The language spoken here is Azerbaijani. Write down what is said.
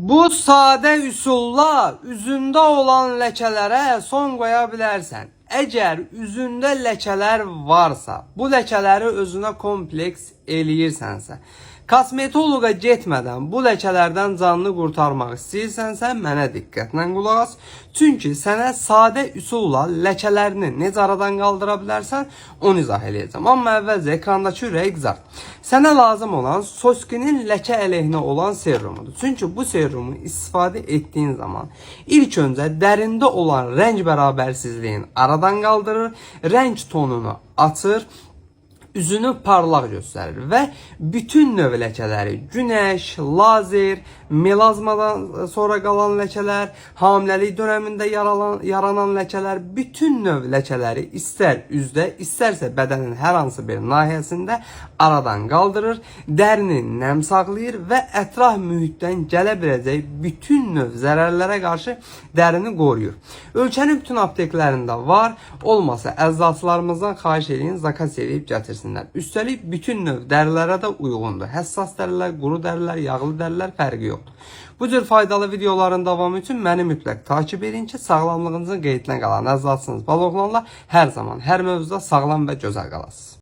Bu sadə üsulla üzündə olan ləkələrə son qoya bilərsən. Əgər üzündə ləkələr varsa, bu ləkələri özünə kompleks eləyirsənsə, kosmetoloqa getmədən bu ləkələrdən canını qurtarmaq istəyirsənsə, mənə diqqətlə qulaq as. Çünki sənə sadə üsulla ləkələrini necə aradan qaldıra bilərsən, onu izah eləyəcəm. Amma əvvəlcə ekrandakı ürəyi qızart. Sənə lazım olan Soskinin ləkə əleyhinə olan serumudur. Çünki bu serumu istifadə etdiyin zaman ilk öncə dərində olan rəng bərabərsizliyin aradan qaldırır, rəng tonunu açır, üzünü parlaq göstərir və bütün növ ləkələri, günəş, lazer, melazmadan sonra qalan ləkələr, hamiləlik dövründə yaranan ləkələr, bütün növ ləkələri istər üzdə, istərsə bədənin hər hansı bir nahiyəsində aradan qaldırır, dərini nəm saxlayır və ətraf mühitdən gələ biləcək bütün növ zərərlərə qarşı dərini qoruyur. Ölkənin bütün apteklərində var, olmasa əczaçılarımızdan xahiş edin, zakaz edib gətirsinlər. Üstəlik bütün növ dərilərə də uyğundur. Həssas dərilər, quru dərilər, yağlı dərilər fərqi yoxdur. Bu cür faydalı videoların davamı üçün məni mütləq takip edin ki, sağlamlığınızın qeydinə qalan əczaçınız Baloğlanla hər zaman, hər mövzuda sağlam və gözəl qalasınız.